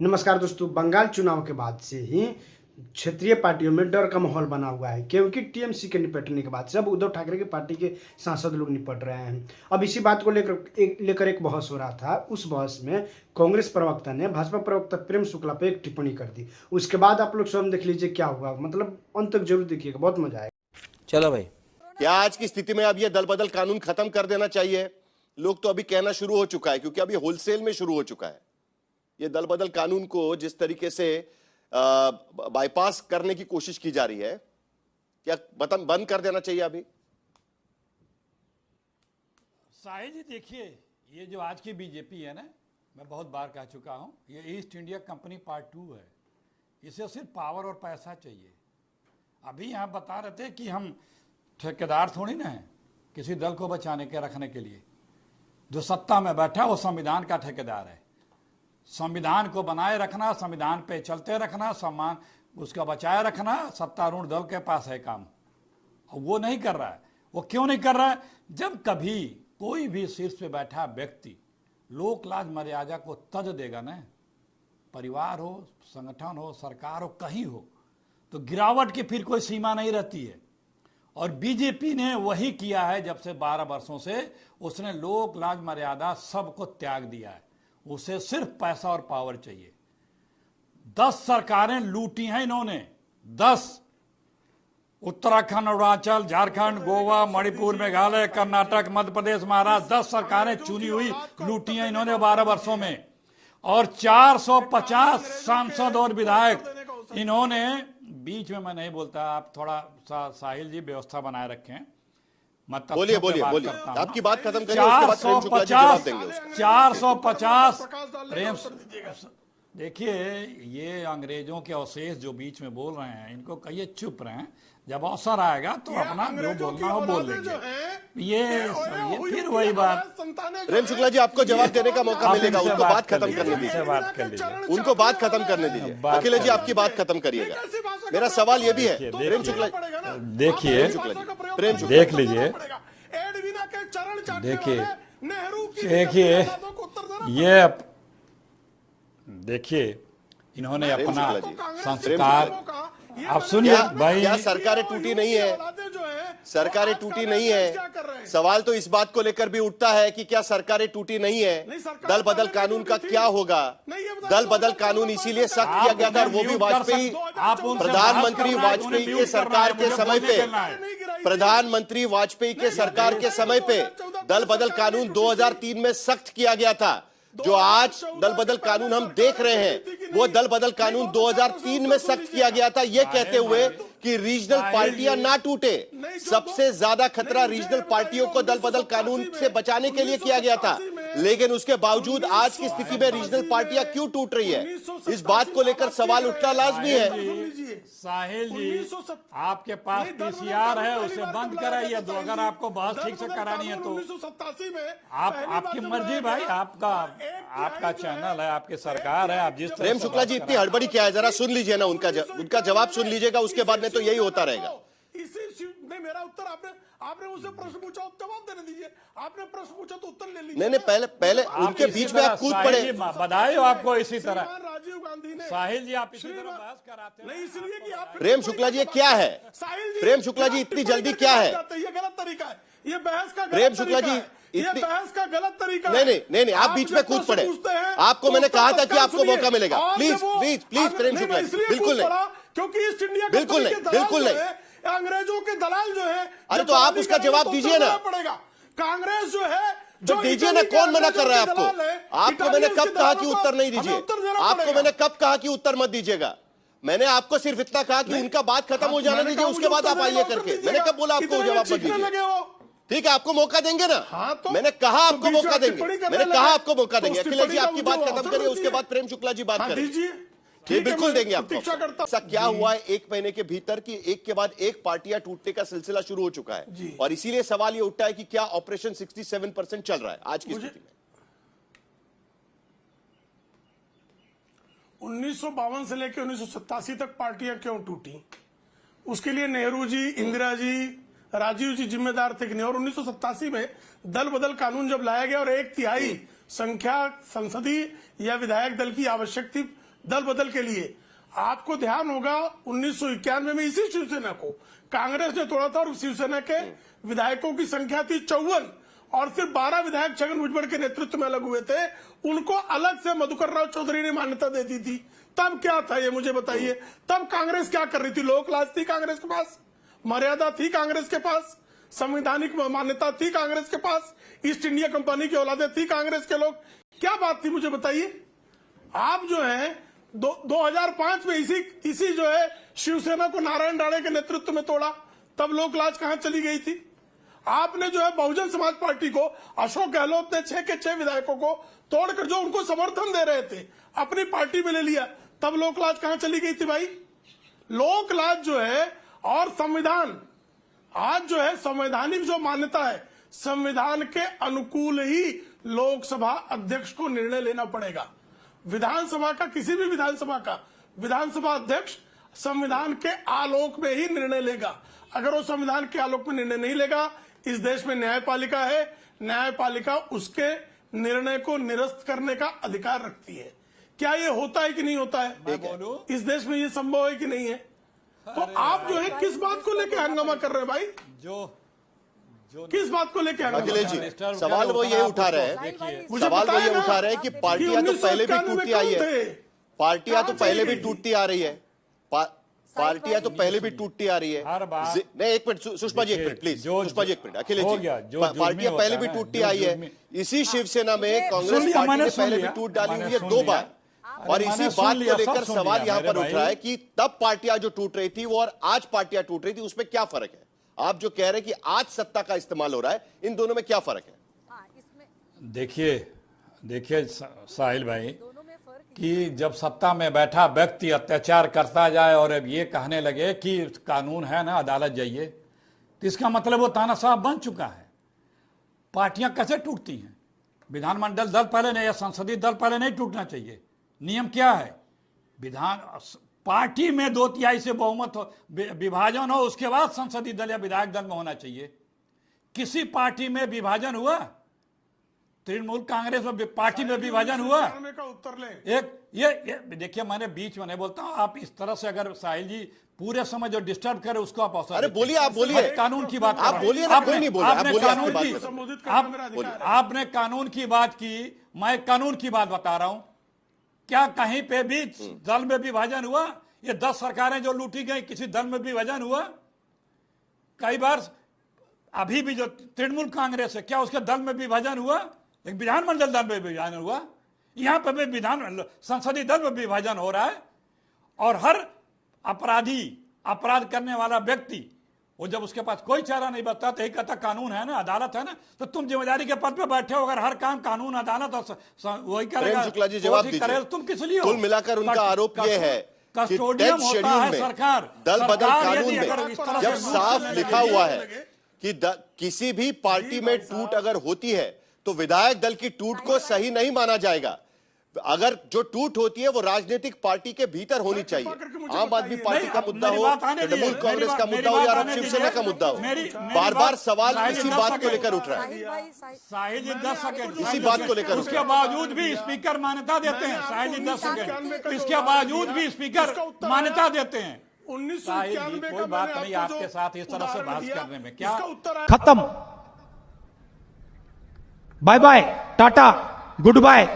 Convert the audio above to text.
नमस्कार दोस्तों, बंगाल चुनाव के बाद से ही क्षेत्रीय पार्टियों में डर का माहौल बना हुआ है क्योंकि टीएमसी के निपटने के बाद से अब उद्धव ठाकरे की पार्टी के सांसद लोग निपट रहे हैं। अब इसी बात को लेकर एक बहस हो रहा था। उस बहस में कांग्रेस प्रवक्ता ने भाजपा प्रवक्ता प्रेम शुक्ला पे एक टिप्पणी कर दी। उसके बाद आप लोग स्वयं देख लीजिए क्या हुआ, मतलब अंत तक जरूर देखिएगा, बहुत मजा आएगा। चलो भाई, क्या आज की स्थिति में अब ये दल बदल कानून खत्म कर देना चाहिए? लोग तो अभी कहना शुरू हो चुका है, क्योंकि अभी होलसेल में शुरू हो चुका है। ये दल बदल कानून को जिस तरीके से बाईपास करने की कोशिश की जा रही है, क्या बंद कर देना चाहिए अभी? साहिल जी देखिए, ये जो आज की बीजेपी है ना, मैं बहुत बार कह चुका हूं, ये ईस्ट इंडिया कंपनी पार्ट 2 है। इसे सिर्फ पावर और पैसा चाहिए। अभी यहाँ बता रहे थे कि हम ठेकेदार थोड़ी ना है किसी दल को बचाने के रखने के लिए। जो सत्ता में बैठा वो संविधान का ठेकेदार है। संविधान को बनाए रखना, संविधान पे चलते रखना, सम्मान उसका बचाए रखना सत्तारूढ़ दल के पास है काम। और वो नहीं कर रहा है। वो क्यों नहीं कर रहा है? जब कभी कोई भी शीर्ष पे बैठा व्यक्ति लोक लाज मर्यादा को तज देगा ना, परिवार हो, संगठन हो, सरकार हो, कहीं हो, तो गिरावट की फिर कोई सीमा नहीं रहती है। और बीजेपी ने वही किया है। जब से 12 वर्षों से उसने लोक लाज मर्यादा सबको त्याग दिया है। उसे सिर्फ पैसा और पावर चाहिए। 10 सरकारें लूटी हैं इन्होंने। 10 उत्तराखंड, अरुणाचल, झारखंड, गोवा, मणिपुर, मेघालय, कर्नाटक, मध्य प्रदेश, महाराष्ट्र, 10 सरकारें चुनी हुई लूटी हैं इन्होंने 12 वर्षों में। और 450 सांसद और विधायक इन्होंने। बीच में मैं नहीं बोलता, आप थोड़ा साहिल जी व्यवस्था बनाए रखें। बोलिए बोलिए बोलिए, आपकी बात खत्म करिए, उसके बाद प्रेम शुक्ला जी जवाब देंगे उसका। 450 प्रेम। देखिए, ये अंग्रेजों के अवशेष जो बीच में बोल रहे हैं, इनको कहिए चुप रहें। जब अवसर आएगा तो अपना जो बोलना हो बोल लेंगे। ये फिर वही बात। प्रेम शुक्ला जी, आपको जवाब देने का मौका मिलेगा। उनको बात खत्म करने दीजिए। उनको बात खत्म करने दीजिए। अखिलेश जी, आपकी बात खत्म करिएगा। मेरा सवाल ये भी है, प्रेम शुक्ला, देखिए, प्रेम शुक्ला, देख लीजिए, देखिए, ये देखिए, इन्होंने अपना संस्कार। आप सुनिए भाई, क्या सरकारें टूटी नहीं है? सरकारें टूटी नहीं है। सवाल तो इस बात को लेकर भी उठता है कि क्या सरकारें टूटी नहीं है? दल बदल कानून का क्या होगा? दल बदल कानून इसीलिए सख्त किया गया था, वो भी वाजपेयी, प्रधानमंत्री वाजपेयी के सरकार के समय पे, प्रधानमंत्री वाजपेयी के सरकार के समय पे दल बदल कानून 2003 में सख्त किया गया था। जो आज दल बदल कानून हम देख रहे हैं, वो दल बदल कानून 2003 में सख्त किया गया था, ये कहते हुए कि रीजनल पार्टियां ना टूटे। सबसे ज्यादा खतरा रीजनल पार्टियों को दल बदल कानून से बचाने के लिए किया गया था। लेकिन उसके बावजूद आज की स्थिति में रीजनल पार्टियां क्यों टूट रही है, इस बात को लेकर सवाल उठना लाजमी है। साहिल जी, आपके पास पीसीआर है, उसे बंद कराइए। तो अगर आपको बहस ठीक से करानी है तो आपकी मर्जी भाई, आपका चैनल है, आपकी सरकार है, आप जिस प्रेम शुक्ला जी, इतनी हड़बड़ी क्या है? जरा सुन लीजिए ना, उनका जवाब सुन लीजिएगा, उसके बाद में तो यही होता रहेगा। मेरा उत्तर आपने मुझसे प्रश्न पूछा, जवाब देने दीजिए। आपने प्रश्न पूछा तो उत्तर ले लीजिए। नहीं, पहले उनके बीच में आप कूद पड़े। बधाई हो आपको। इसी तरह राजीव गांधी ने, साहिल जी, आप इसी तरह बहस कराते नहीं, इसलिए कि आप प्रेम शुक्ला जी, ये क्या है? प्रेम शुक्ला जी, इतनी जल्दी क्या है? ये गलत तरीका है, ये बहस का। प्रेम शुक्ला जी, ये बहस का गलत तरीका। नहीं, आप बीच में कूद पड़े। आपको मैंने कहा था कि आपको मौका मिलेगा। Please please please Prem Shukla ji, बिल्कुल नहीं, क्योंकि ईस्ट इंडिया बिल्कुल नहीं, अंग्रेजों के दलाल जो है। अरे तो आप उसका जवाब दीजिए ना। पड़ेगा। कांग्रेस जो है, तो दीजिए ना, कौन मना कर रहा है आपको? आपको मैंने कब कहा कि उत्तर नहीं दीजिए? आपको मैंने कब कहा कि उत्तर मत दीजिएगा? मैंने आपको सिर्फ इतना कहा कि उनका बात खत्म हो जाने दीजिए, उसके बाद आप आइए करके। मैंने कब बोला आपको जवाब मत दीजिए? ठीक है, आपको मौका देंगे ना। हाँ, तो मैंने कहा आपको मौका देंगे, मैंने कहा आपको मौका देंगे। अखिलेश जी, आपकी बात खत्म करिए, उसके बाद प्रेम शुक्ला जी बात करें। बिल्कुल देंगे आपको। ऐसा क्या हुआ है 1 महीने के भीतर कि एक के बाद एक पार्टियां टूटने का सिलसिला शुरू हो चुका है? और इसीलिए सवाल ये उठता है कि क्या ऑपरेशन 67% चल रहा है आज की स्थिति में? 1952 से लेकर 1987 तक पार्टियां क्यों टूटी? उसके लिए नेहरू जी, इंदिरा जी, राजीव जी जिम्मेदार थे कि नहीं? और 1987 में दल बदल कानून जब लाया गया और 1/3 संख्या संसदीय या विधायक दल की आवश्यक थी दल बदल के लिए। आपको ध्यान होगा 1991 में इसी शिवसेना को कांग्रेस ने तोड़ा था और शिवसेना के विधायकों की संख्या थी 54 और सिर्फ 12 विधायक छगन भुजबल के नेतृत्व में अलग हुए थे। उनको अलग से मधुकर राव चौधरी ने मान्यता दे दी थी। तब क्या था ये मुझे बताइए? तब कांग्रेस क्या कर रही थी? लोक लाज थी कांग्रेस के पास, मर्यादा थी कांग्रेस के पास, संवैधानिक मान्यता थी कांग्रेस के पास, ईस्ट इंडिया कंपनी की औलादे थी कांग्रेस के लोग। क्या बात थी मुझे बताइए? आप जो है 2005 में इसी जो है शिवसेना को नारायण राणे के नेतृत्व में तोड़ा। तब लोक लाज कहां चली गई थी? आपने जो है बहुजन समाज पार्टी को, अशोक गहलोत ने 6 के 6 विधायकों को तोड़कर जो उनको समर्थन दे रहे थे अपनी पार्टी में ले लिया। तब लोक लाज कहां चली गई थी भाई? लोक लाज जो है और संविधान, आज जो है संवैधानिक जो मान्यता है, संविधान के अनुकूल ही लोकसभा अध्यक्ष को निर्णय लेना पड़ेगा। विधानसभा का, किसी भी विधानसभा का विधानसभा अध्यक्ष संविधान के आलोक में ही निर्णय लेगा। अगर वो संविधान के आलोक में निर्णय नहीं लेगा, इस देश में न्यायपालिका है, न्यायपालिका उसके निर्णय को निरस्त करने का अधिकार रखती है। क्या ये होता है कि नहीं होता है? इस देश में ये संभव है कि नहीं है? तो आप जो है किस बात को लेकर हंगामा कर रहे हैं भाई? किस बात को लेकर? अखिलेश जी, सवाल वो ये उठा रहे हैं, सवाल वो ये उठा रहे हैं कि पार्टियां तो पहले भी टूटती आई है, पार्टियां तो पहले भी टूटती आ रही है, पार्टियां तो पहले भी टूटती आ रही है। नहीं, एक मिनट सुषमा जी, एक मिनट प्लीज, सुषमा जी एक मिनट। अखिलेश जी, पार्टियां पहले भी टूटती आई है, इसी शिवसेना में कांग्रेस पार्टी ने पहले भी टूट डाली हुई है 2 बार, और इसी बात को लेकर सवाल यहां पर उठ रहा है कि तब पार्टियां जो टूट रही थी वो और आज पार्टियां टूट रही थी, उसमें क्या फर्क है? आप जो कह रहे हैं कि आज सत्ता का इस्तेमाल हो रहा है, इन दोनों में क्या फर्क है? देखिए साहिल भाई, कि जब सत्ता में बैठा व्यक्ति अत्याचार करता जाए और अब ये कहने लगे कि कानून है ना, अदालत जाइए, तो इसका मतलब वो तानाशाह बन चुका है। पार्टियां कैसे टूटती हैं? विधानमंडल दल पहले नहीं, या संसदीय दल पहले नहीं टूटना चाहिए। नियम क्या है? पार्टी में 2/3 से बहुमत हो, विभाजन हो, उसके बाद संसदीय दल या विधायक दल में होना चाहिए। किसी पार्टी में विभाजन हुआ? तृणमूल कांग्रेस में पार्टी में विभाजन हुआ? एक ये देखिए, मैंने बीच में नहीं बोलता हूं, आप इस तरह से अगर साहिल जी पूरे समय जो डिस्टर्ब करे उसको आप अवसर। अरे बोलिए, आप बोलिए, कानून की बात आप बोलिए ना, कोई नहीं बोले, आप बोलिए, आपने कानून की बात की, मैं कानून की बात बता रहा हूं। क्या कहीं पे भी दल में विभाजन हुआ? ये 10 सरकारें जो लूटी गई, किसी दल में विभाजन हुआ? कई बार अभी भी जो तृणमूल कांग्रेस है, क्या उसके दल में विभाजन हुआ? एक विधानमंडल दल में विभाजन हुआ, यहां पर भी विधान संसदीय दल में विभाजन हो रहा है। और हर अपराध करने वाला व्यक्ति, वो जब उसके पास कोई चारा नहीं बचता तो यही कहता कानून है ना, अदालत है ना। तो तुम जिम्मेदारी के पद पे बैठे हो, अगर हर काम कानून, अदालत और वही करेगा, शुक्ला जी जवाब दीजिए। तुम किस लिए हो? कुल मिलाकर उनका आरोप यह है कि कस्टोडियम होता है सरकार, दल बदल कानून में जब साफ लिखा हुआ है कि किसी भी पार्टी में टूट अगर होती है तो विधायक दल की टूट को सही नहीं माना जाएगा। अगर जो टूट होती है वो राजनीतिक पार्टी के भीतर होनी चाहिए। आम आदमी पार्टी का मुद्दा हो, तृणमूल कांग्रेस का मुद्दा हो या शिवसेना का मुद्दा हो, बार बार सवाल इसी बात को लेकर उठ रहा है। साहिल जी 10 सेकंड, इसी बात को लेकर, उसके बावजूद भी स्पीकर मान्यता देते हैं। साहिल जी 10 सेकंड, इसके बावजूद भी स्पीकर मान्यता देते हैं। 1991 कोई बात नहीं आपके साथ इस तरह से बहस करने में। क्या खत्म, bye bye, tata, good bye.